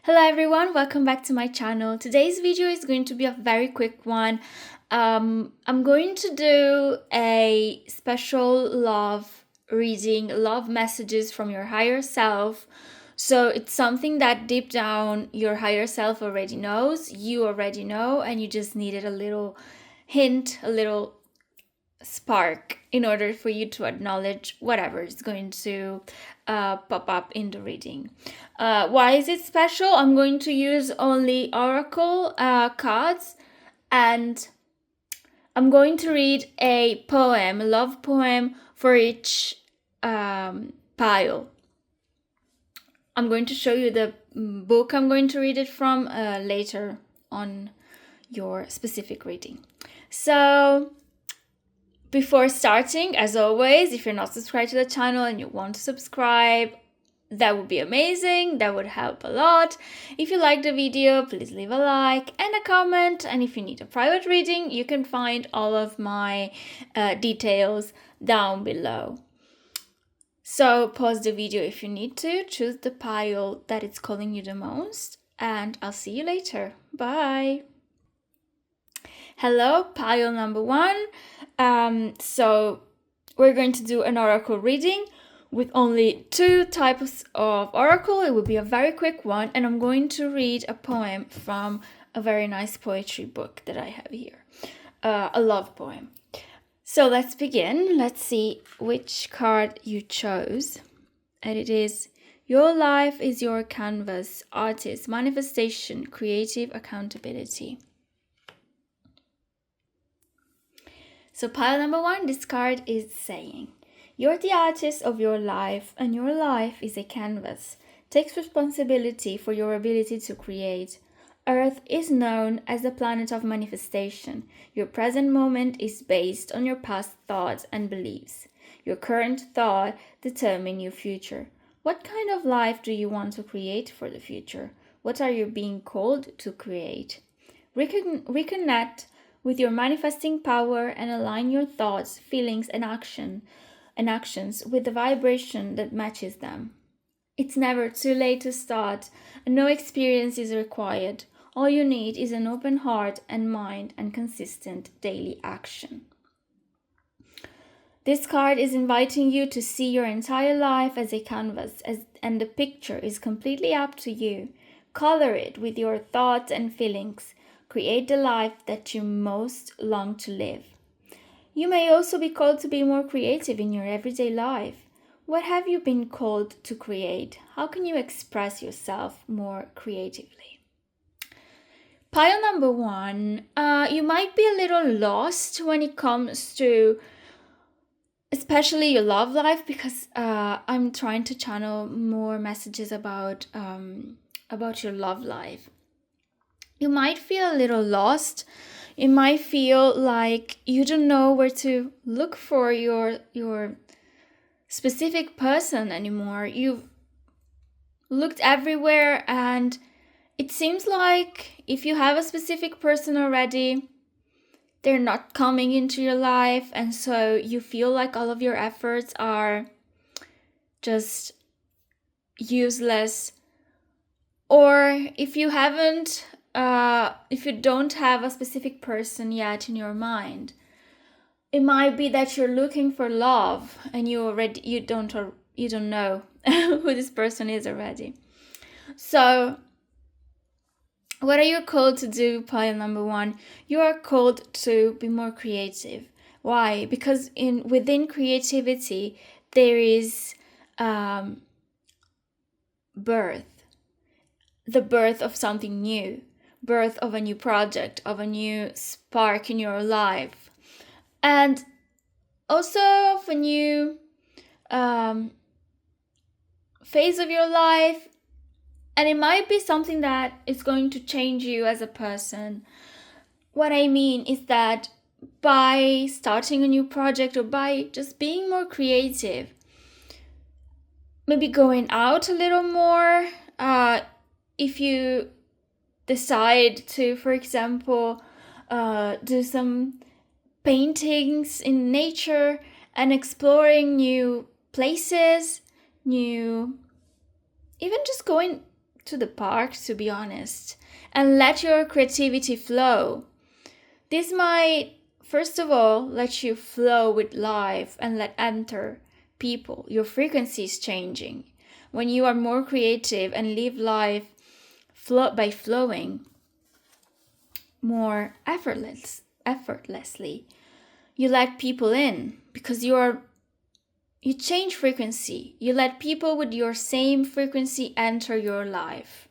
Hello everyone, welcome back to my channel. Today's video is going to be a very quick one. I'm going to do a special love reading, love messages from your higher self. So it's something that deep down your higher self already knows, you already know, and you just needed a little hint, a little spark in order for you to acknowledge whatever is going to pop up in the reading. Why is it special? I'm going to use only oracle cards, and I'm going to read a poem, a love poem for each pile. I'm going to show you the book I'm going to read it from later on your specific reading. So before starting, as always, if you're not subscribed to the channel and you want to subscribe, that would be amazing. That would help a lot. If you like the video, please leave a like and a comment. And if you need a private reading, you can find all of my details down below. So pause the video if you need to. Choose the pile that is calling you the most. And I'll see you later. Bye. Hello, pile number 1. So we're going to do an oracle reading with only 2 types of oracle. It will be a very quick one, and I'm going to read a poem from a very nice poetry book that I have here, a love poem. So let's begin. Let's see which card you chose. And it is: your life is your canvas, artist, manifestation, creative accountability. So pile number 1, this card is saying, you're the artist of your life, and your life is a canvas. Take responsibility for your ability to create. Earth is known as the planet of manifestation. Your present moment is based on your past thoughts and beliefs. Your current thought determines your future. What kind of life do you want to create for the future? What are you being called to create? Reconnect with your manifesting power and align your thoughts, feelings, and actions with the vibration that matches them. It's never too late to start, and no experience is required. All you need is an open heart and mind and consistent daily action. This card is inviting you to see your entire life as a canvas, and the picture is completely up to you. Color it with your thoughts and feelings. Create the life that you most long to live. You may also be called to be more creative in your everyday life. What have you been called to create? How can you express yourself more creatively? Pile number 1, you might be a little lost when it comes to especially your love life, because I'm trying to channel more messages about your love life. You might feel a little lost. You might feel like you don't know where to look for your specific person anymore. You've looked everywhere, and it seems like if you have a specific person already, they're not coming into your life, and so you feel like all of your efforts are just useless. Or if you haven't if you don't have a specific person yet in your mind, it might be that you're looking for love and you don't know who this person is already. So what are you called to do, pile number 1? You are called to be more creative. Why? Because within creativity there is birth, the birth of something new, birth of a new project, of a new spark in your life, and also of a new phase of your life. And it might be something that is going to change you as a person. What I mean is that by starting a new project, or by just being more creative, maybe going out a little more, if you decide to, for example, do some paintings in nature and exploring new places, even just going to the park, to be honest, and let your creativity flow. This might, first of all, let you flow with life and let enter people. Your frequency is changing. When you are more creative and live life by flowing more effortlessly, you let people in because you change frequency. You let people with your same frequency enter your life.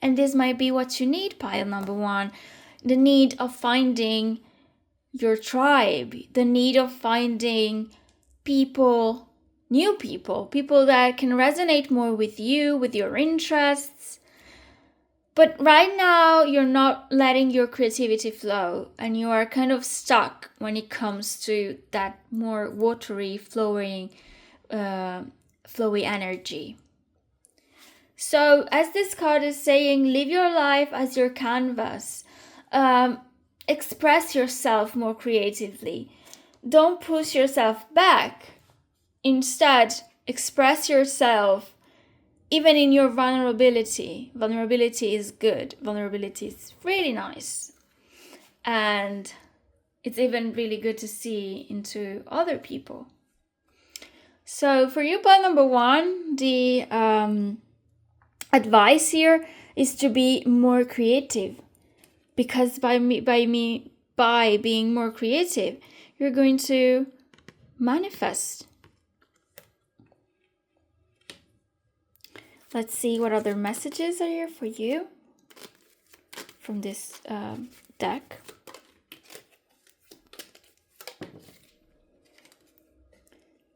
And this might be what you need, pile number 1. The need of finding your tribe, the need of finding people, new people that can resonate more with you, with your interests. But right now, you're not letting your creativity flow, and you are kind of stuck when it comes to that more watery, flowy energy. So, as this card is saying, live your life as your canvas. Express yourself more creatively. Don't push yourself back. Instead, express yourself even in your vulnerability. Vulnerability is good. Vulnerability is really nice. And it's even really good to see into other people. So for you, pile number 1, the advice here is to be more creative. Because by being more creative, you're going to manifest. Let's see what other messages are here for you from this deck.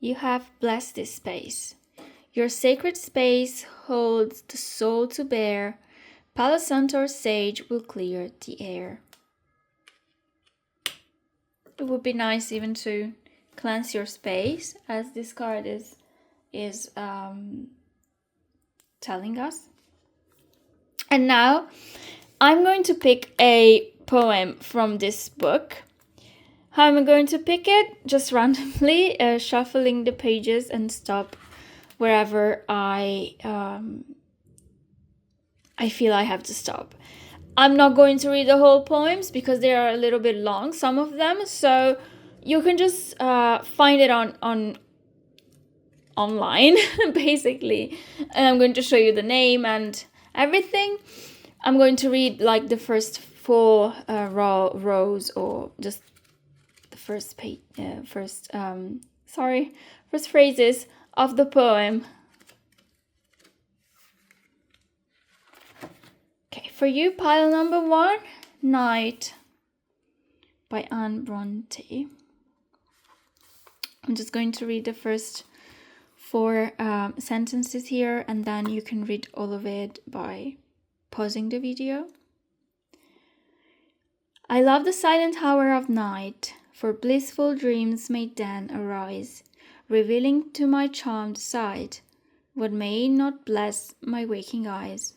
You have blessed this space. Your sacred space holds the soul to bear. Palo Santo sage will clear the air. It would be nice even to cleanse your space, as this card is telling us. And now I'm going to pick a poem from this book. How am I going to pick it? Just randomly, shuffling the pages and stop wherever I feel I have to stop. I'm not going to read the whole poems because they are a little bit long, some of them, so you can just find it on online, basically. And I'm going to show you the name and everything. I'm going to read like the first 4 rows, or just the first phrases of the poem. Okay, for you, pile number 1, Night by Anne Bronte. I'm just going to read the first 4 sentences here, and then you can read all of it by pausing the video. I love the silent hour of night, for blissful dreams may then arise, revealing to my charmed sight what may not bless my waking eyes.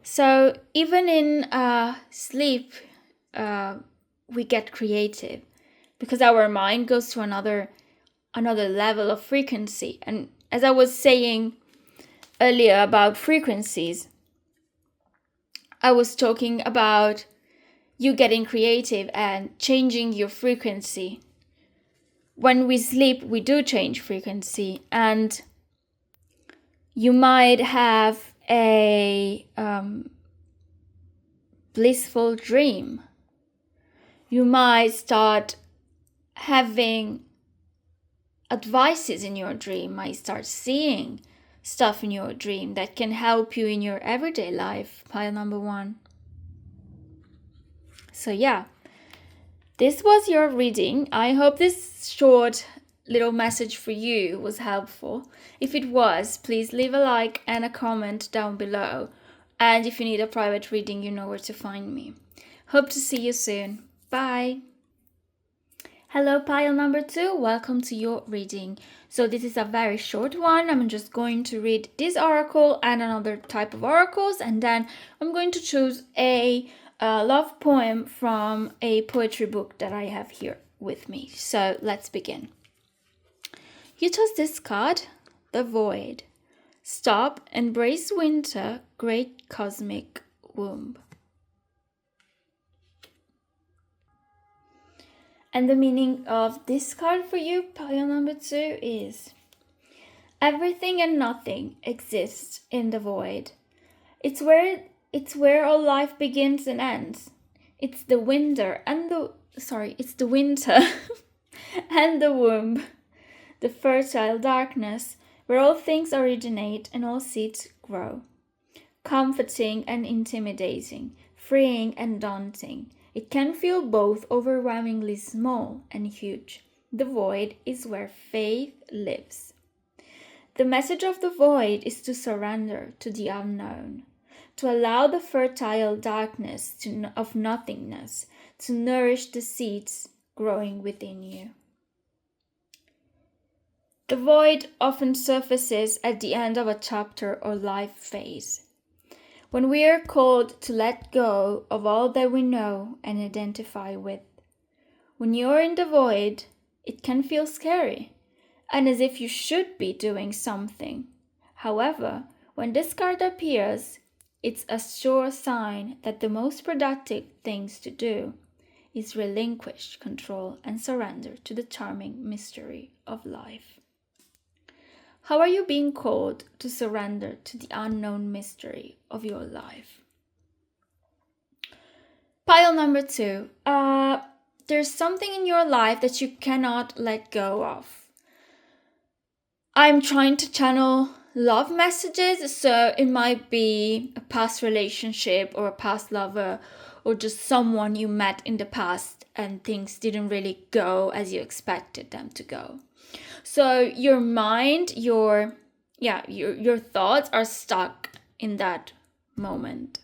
So even in sleep, we get creative because our mind goes to another level of frequency. And as I was saying earlier about frequencies, I was talking about you getting creative and changing your frequency. When we sleep, we do change frequency, and you might have a blissful dream. You might start having advices in your dream, might start seeing stuff in your dream that can help you in your everyday life, pile number 1. So yeah, this was your reading. I hope this short little message for you was helpful. If it was, please leave a like and a comment down below. And if you need a private reading, you know where to find me. Hope to see you soon. Bye. Hello, pile number 2. Welcome to your reading. So this is a very short one. I'm just going to read this oracle and another type of oracles, and then I'm going to choose a love poem from a poetry book that I have here with me. So let's begin. You chose this card, the Void. Stop, embrace winter, great cosmic womb. And the meaning of this card for you, pile number 2, is everything and nothing exists in the void. It's where all life begins and ends. It's the winter and the winter and the womb, the fertile darkness where all things originate and all seeds grow. Comforting and intimidating, freeing and daunting. It can feel both overwhelmingly small and huge. The void is where faith lives. The message of the void is to surrender to the unknown, to allow the fertile darkness of nothingness to nourish the seeds growing within you. The void often surfaces at the end of a chapter or life phase, when we are called to let go of all that we know and identify with. When you're in the void, it can feel scary and as if you should be doing something. However, when this card appears, it's a sure sign that the most productive things to do is relinquish control and surrender to the charming mystery of life. How are you being called to surrender to the unknown mystery of your life? Pile number 2. There's something in your life that you cannot let go of. I'm trying to channel love messages, so it might be a past relationship or a past lover or just someone you met in the past and things didn't really go as you expected them to go. So your mind, your thoughts are stuck in that moment.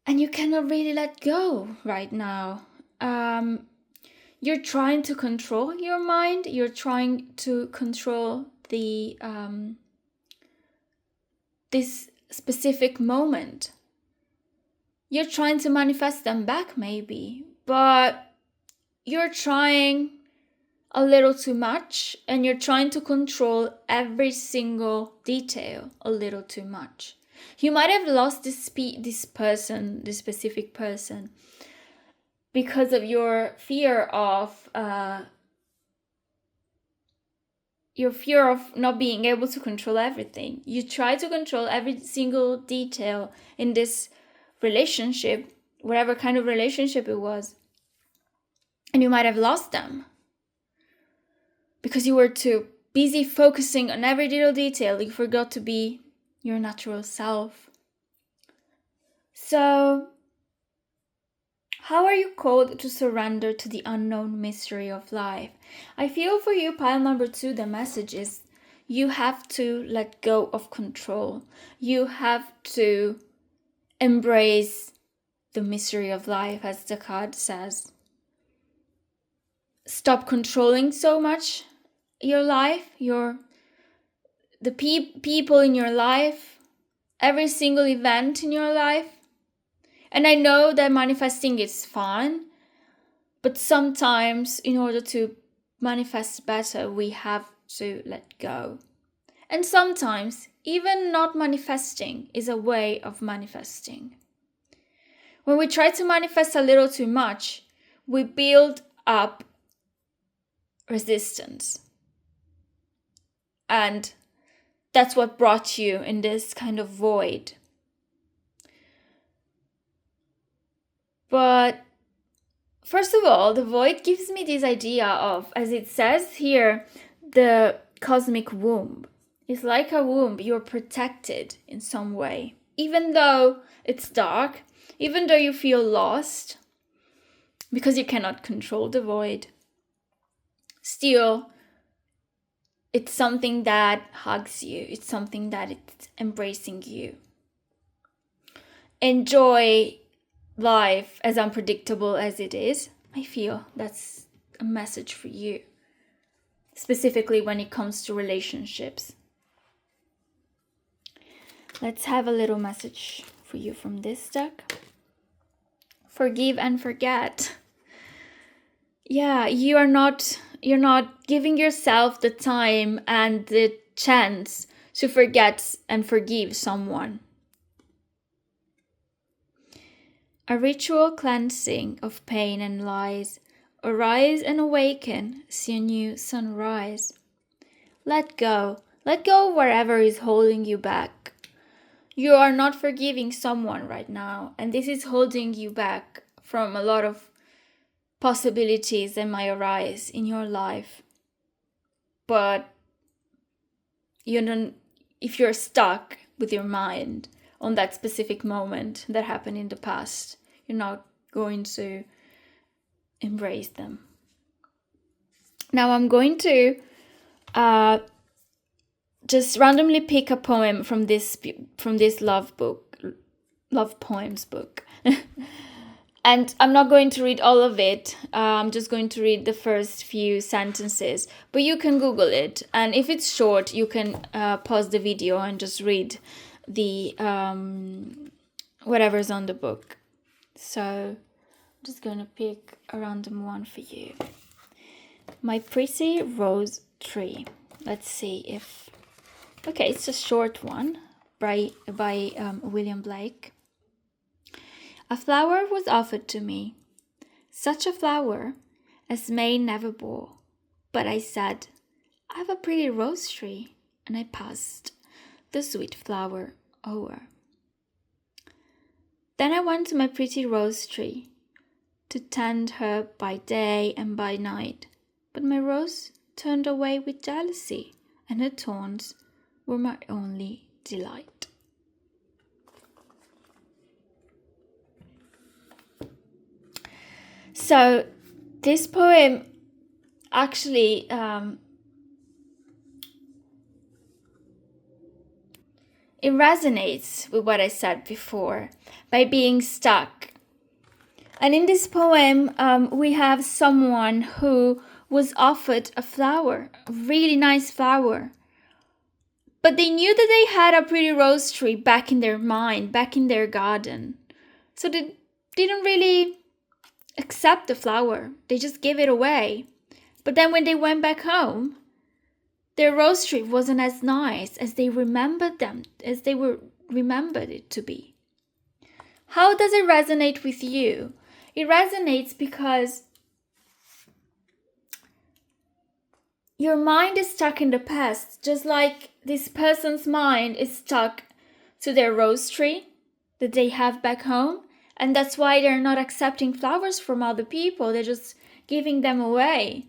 And you cannot really let go right now. You're trying to control your mind. You're trying to control the this specific moment. You're trying to manifest them back maybe, but you're trying a little too much and you're trying to control every single detail a little too much. You might have lost this specific person, because of your fear of not being able to control everything. You try to control every single detail in this relationship, whatever kind of relationship it was, and you might have lost them because you were too busy focusing on every little detail. You forgot to be your natural self. So, how are you called to surrender to the unknown mystery of life? I feel for you, pile number 2, the message is you have to let go of control. You have to embrace the mystery of life, as the card says. Stop controlling so much your life, the people in your life, every single event in your life. And I know that manifesting is fun, but sometimes in order to manifest better, we have to let go. And sometimes even not manifesting is a way of manifesting. When we try to manifest a little too much, we build up resistance. And that's what brought you in this kind of void. But first of all, the void gives me this idea of, as it says here, the cosmic womb. It's like a womb. You're protected in some way. Even though it's dark, even though you feel lost, because you cannot control the void, still, it's something that hugs you. It's something that it's embracing you. Enjoy life as unpredictable as it is. I feel that's a message for you, specifically when it comes to relationships. Let's have a little message for you from this deck. Forgive and forget. Yeah, you are not You're not giving yourself the time and the chance to forget and forgive someone. A ritual cleansing of pain and lies. Arise and awaken, see a new sunrise. Let go wherever is holding you back. You are not forgiving someone right now, and this is holding you back from a lot of possibilities that might arise in your life. But if you're stuck with your mind on that specific moment that happened in the past, you're not going to embrace them. Now I'm going to just randomly pick a poem from this love poems book. And I'm not going to read all of it. I'm just going to read the first few sentences. But you can Google it. And if it's short, you can pause the video and just read the whatever's on the book. So I'm just going to pick a random one for you. My pretty rose tree. Let's see if... Okay, it's a short one by William Blake. A flower was offered to me, such a flower as May never bore. But I said, I have a pretty rose tree, and I passed the sweet flower o'er. Then I went to my pretty rose tree to tend her by day and by night. But my rose turned away with jealousy, and her thorns were my only delight. So this poem actually it resonates with what I said before by being stuck. And in this poem, we have someone who was offered a flower, a really nice flower. But they knew that they had a pretty rose tree back in their mind, back in their garden. So they didn't really accept the flower. They just gave it away. But then when they went back home, their rose tree wasn't as nice as they remembered it to be. How does it resonate with you? It resonates because your mind is stuck in the past, just like this person's mind is stuck to their rose tree that they have back home. And that's why they're not accepting flowers from other people. They're just giving them away.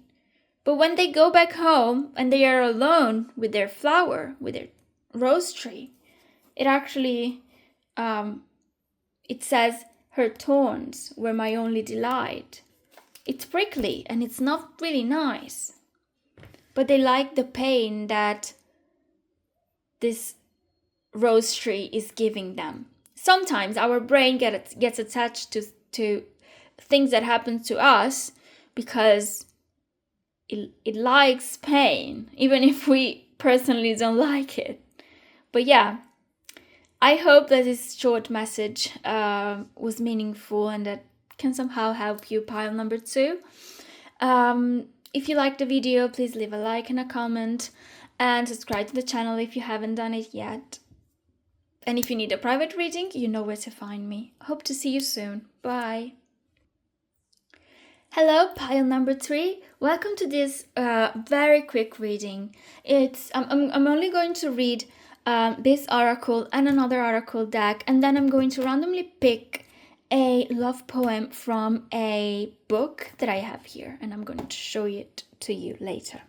But when they go back home and they are alone with their flower, with their rose tree, it actually, it says, her thorns were my only delight. It's prickly and it's not really nice. But they like the pain that this rose tree is giving them. Sometimes our brain gets attached to things that happen to us because it likes pain, even if we personally don't like it. But yeah, I hope that this short message was meaningful and that can somehow help you, pile number 2. If you liked the video, please leave a like and a comment and subscribe to the channel if you haven't done it yet. And if you need a private reading, you know where to find me. Hope to see you soon. Bye. Hello, pile number 3. Welcome to this very quick reading. I'm only going to read this oracle and another oracle deck, and then I'm going to randomly pick a love poem from a book that I have here, and I'm going to show it to you later.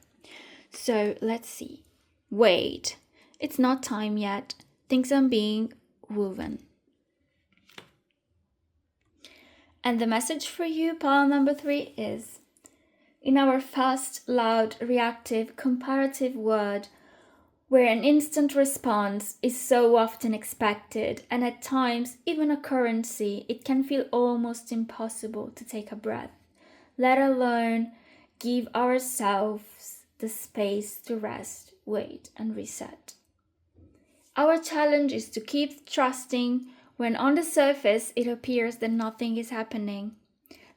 So let's see. Wait, it's not time yet. Things are being woven. And the message for you, pile number 3, is: in our fast, loud, reactive, comparative world, where an instant response is so often expected and at times even a currency, it can feel almost impossible to take a breath, let alone give ourselves the space to rest, wait, and reset. Our challenge is to keep trusting when on the surface it appears that nothing is happening.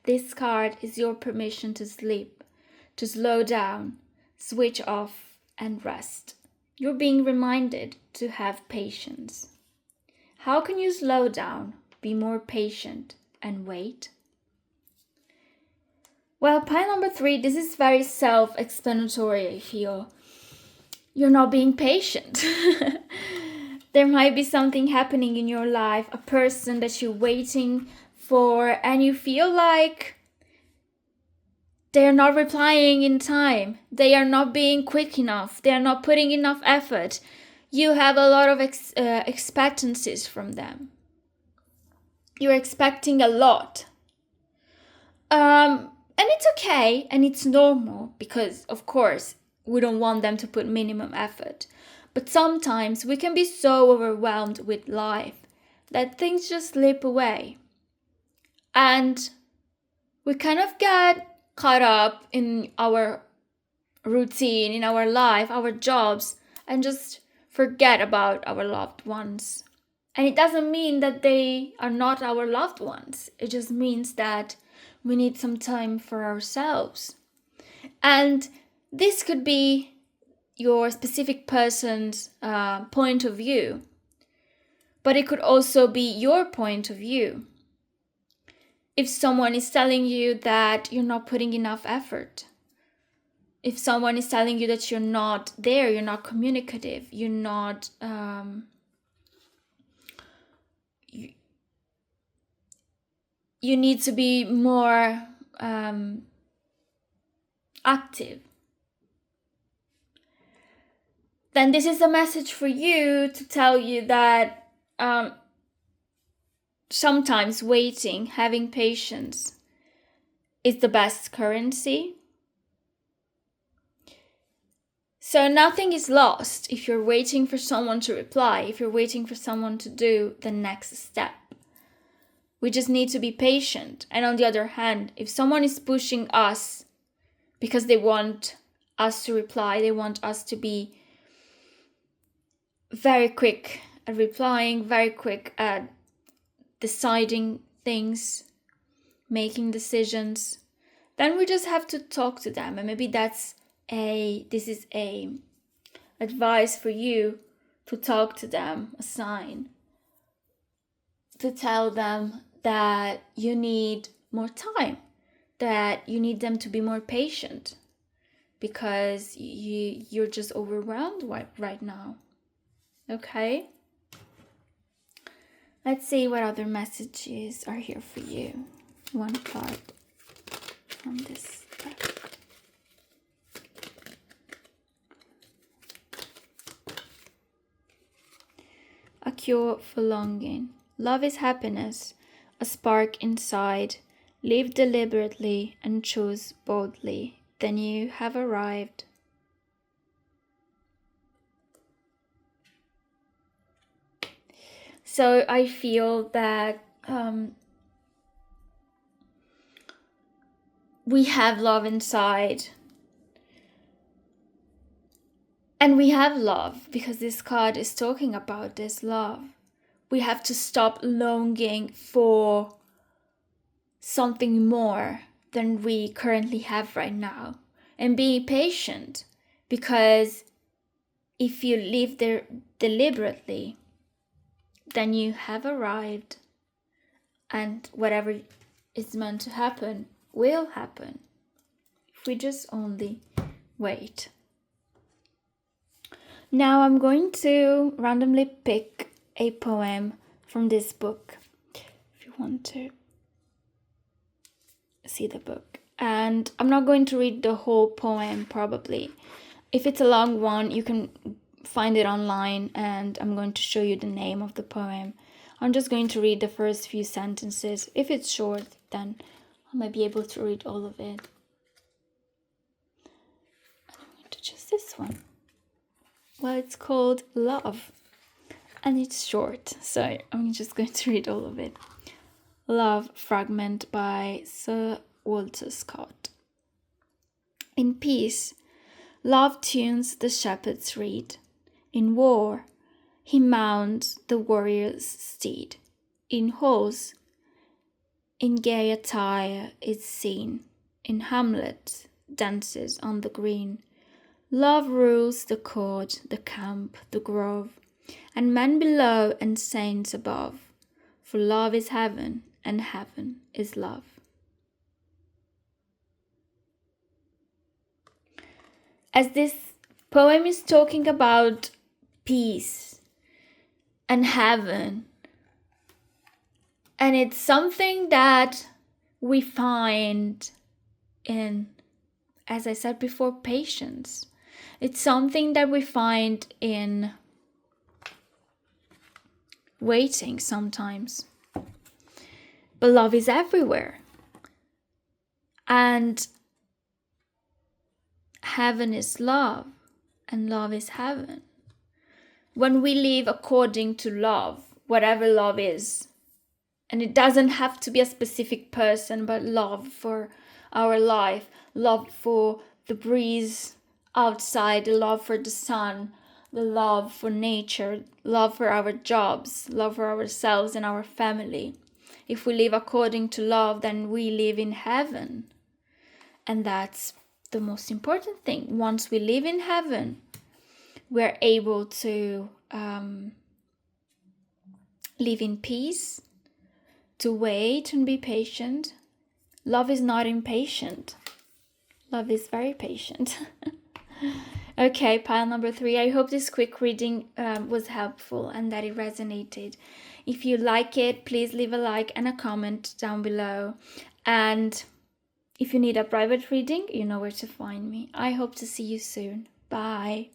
This card is your permission to sleep, to slow down, switch off, and rest. You're being reminded to have patience. How can you slow down, be more patient, and wait? Well, point number 3, this is very self-explanatory, I feel. You're not being patient. There might be something happening in your life, a person that you're waiting for, and you feel like they're not replying in time. They are not being quick enough. They are not putting enough effort. You have a lot of expectancies from them. You're expecting a lot. And it's okay and it's normal because, of course, we don't want them to put minimum effort. But sometimes we can be so overwhelmed with life that things just slip away. And we kind of get caught up in our routine, in our life, our jobs, and just forget about our loved ones. And it doesn't mean that they are not our loved ones. It just means that we need some time for ourselves. And this could be your specific person's point of view, but it could also be your point of view. If someone is telling you that you're not putting enough effort, if someone is telling you that you're not there, you're not communicative, you're not you need to be more active, then this is a message for you to tell you that sometimes waiting, having patience is the best currency. So nothing is lost if you're waiting for someone to reply, if you're waiting for someone to do the next step. We just need to be patient. And on the other hand, if someone is pushing us because they want us to reply, they want us to be very quick at replying, very quick at deciding things, making decisions, then we just have to talk to them. And maybe this is a advice for you to talk to them, a sign to tell them that you need more time, that you need them to be more patient because you're just overwhelmed right now. Okay? Let's see what other messages are here for you. One card from this deck. A cure for longing. Love is happiness, a spark inside. Live deliberately and choose boldly. Then you have arrived. So I feel that we have love inside. And we have love because this card is talking about this love. We have to stop longing for something more than we currently have right now. And be patient, because if you live there deliberately, then you have arrived, and whatever is meant to happen will happen if we just only wait. Now I'm going to randomly pick a poem from this book, if you want to see the book. And I'm not going to read the whole poem, probably. If it's a long one, you can find it online, and I'm going to show you the name of the poem. I'm just going to read the first few sentences. If it's short, then I might be able to read all of it. And I'm going to choose this one. Well, it's called Love, and it's short, so I'm just going to read all of it. Love Fragment by Sir Walter Scott. In peace, love tunes the shepherd's reed. In war, he mounts the warrior's steed. In halls, in gay attire is seen. In Hamlet, dances on the green. Love rules the court, the camp, the grove, and men below and saints above. For love is heaven, and heaven is love. As this poem is talking about peace and heaven, and it's something that we find in, as I said before, patience. It's something that we find in waiting sometimes. But love is everywhere. And heaven is love, and love is heaven. When we live according to love, whatever love is, and it doesn't have to be a specific person, but love for our life, love for the breeze outside, the love for the sun, the love for nature, love for our jobs, love for ourselves and our family. If we live according to love, then we live in heaven. And that's the most important thing. Once we live in heaven, we're able to live in peace, to wait and be patient. Love is not impatient. Love is very patient. Okay, pile number 3. I hope this quick reading was helpful and that it resonated. If you like it, please leave a like and a comment down below. And if you need a private reading, you know where to find me. I hope to see you soon. Bye.